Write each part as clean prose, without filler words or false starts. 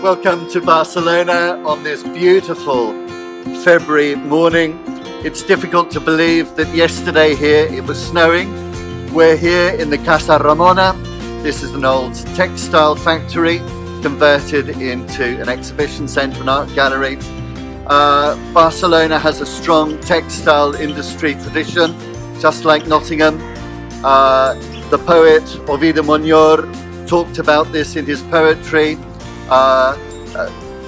Welcome to Barcelona on this beautiful February morning. It's difficult to believe that yesterday here it was snowing. We're here in the Casa Ramona. This is an old textile factory converted into an exhibition centre and art gallery. Barcelona has a strong textile industry tradition, just like Nottingham. The poet Oviedo Moñor talked about this in his poetry.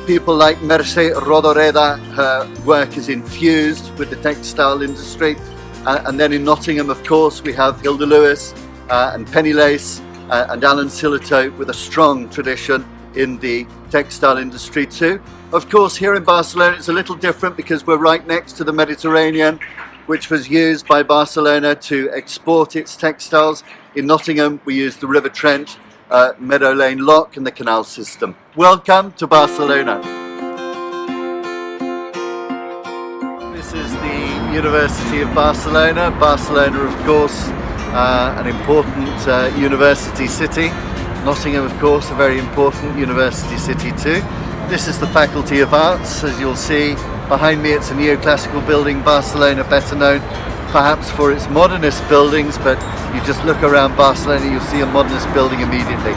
People like Mercè Rodoreda, her work is infused with the textile industry. And then in Nottingham, of course, we have Hilda Lewis and Penny Lace and Alan Sillitoe with a strong tradition in the textile industry too. Of course, here in Barcelona, it's a little different because we're right next to the Mediterranean, which was used by Barcelona to export its textiles. In Nottingham, we use the River Trent, Meadow Lane Lock and the canal system. Welcome to Barcelona. This is the University of Barcelona. Barcelona, of course, an important university city. Nottingham, of course, a very important university city too. This is the Faculty of Arts. As you'll see behind me, it's a neoclassical building, Barcelona better known perhaps for its modernist buildings, but you just look around Barcelona, you'll see a modernist building immediately.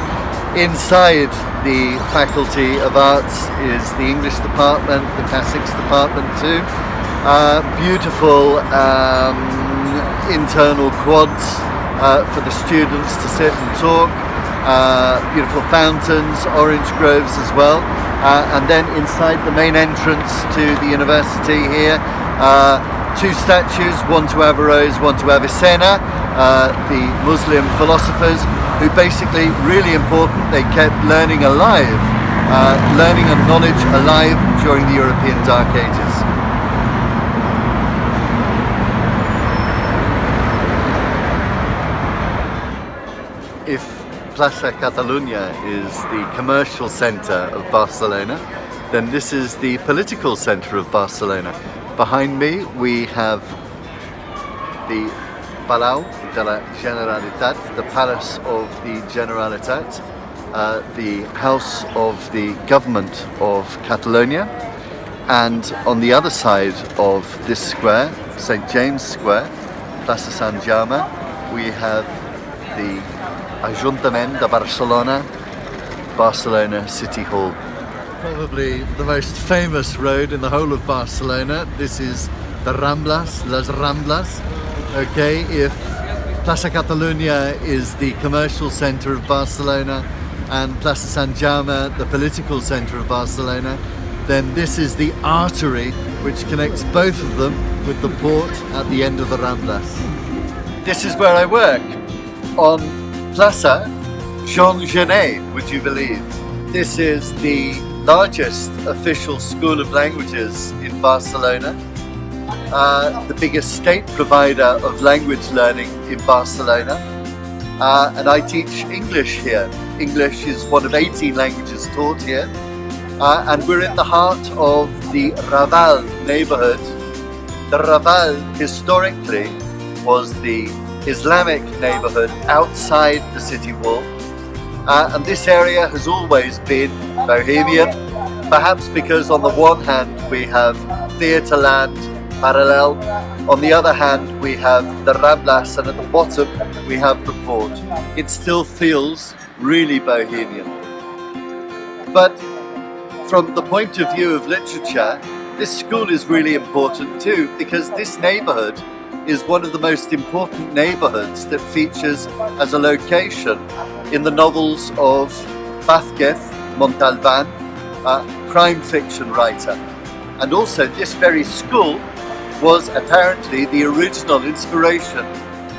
Inside the Faculty of Arts is the English department, the classics department too. Beautiful internal quads for the students to sit and talk. Beautiful fountains, orange groves as well. And then inside the main entrance to the university here, two statues, one to Averroes, one to Avicenna, the Muslim philosophers who basically, really important, they kept learning alive, learning and knowledge alive during the European Dark Ages. If Plaça Catalunya is the commercial centre of Barcelona, then this is the political centre of Barcelona. Behind me we have the Palau de la Generalitat, the Palace of the Generalitat, the House of the Government of Catalonia, and on the other side of this square, St. James Square, Plaça Sant Jaume, we have the Ajuntament de Barcelona, Barcelona City Hall. Probably the most famous road in the whole of Barcelona. This is the Ramblas, Las Ramblas. Okay, if Plaça Catalunya is the commercial centre of Barcelona and Plaça Sant Jaume the political centre of Barcelona, then this is the artery which connects both of them with the port at the end of the Ramblas. This is where I work, on Plaça Jean Genet, would you believe? This is the largest official school of languages in Barcelona, the biggest state provider of language learning in Barcelona, and I teach English here. English is one of 18 languages taught here, and we're in the heart of the Raval neighbourhood. The Raval historically was the Islamic neighbourhood outside the city wall, and this area has always been bohemian, perhaps because on the one hand we have theatre land parallel, on the other hand we have the Ramblas, and at the bottom we have the port. It still feels really bohemian. But from the point of view of literature, this school is really important too, because this neighbourhood is one of the most important neighbourhoods that features as a location in the novels of Vázquez Montalbán, a crime fiction writer. And also this very school was apparently the original inspiration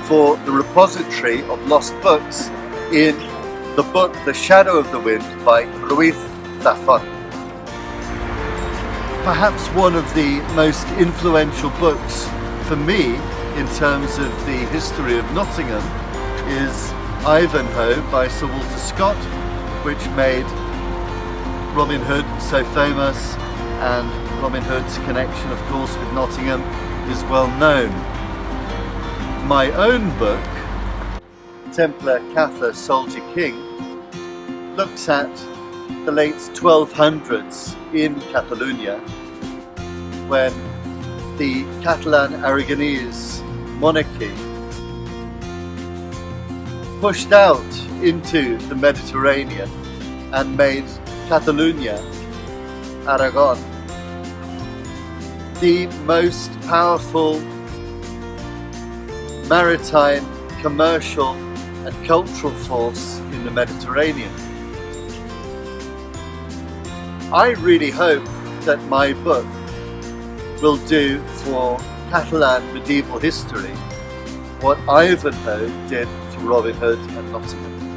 for the repository of lost books in the book The Shadow of the Wind by Ruiz Zafón. Perhaps one of the most influential books for me in terms of the history of Nottingham is Ivanhoe by Sir Walter Scott, which made Robin Hood so famous, and Robin Hood's connection, of course, with Nottingham is well known. My own book, Templar Cathar Soldier King, looks at the late 1200s in Catalonia, when the Catalan-Aragonese monarchy pushed out into the Mediterranean and made Catalonia, Aragon, the most powerful maritime, commercial and cultural force in the Mediterranean. I really hope that my book will do for Catalan medieval history what Ivanhoe did for Robin Hood and Nottingham.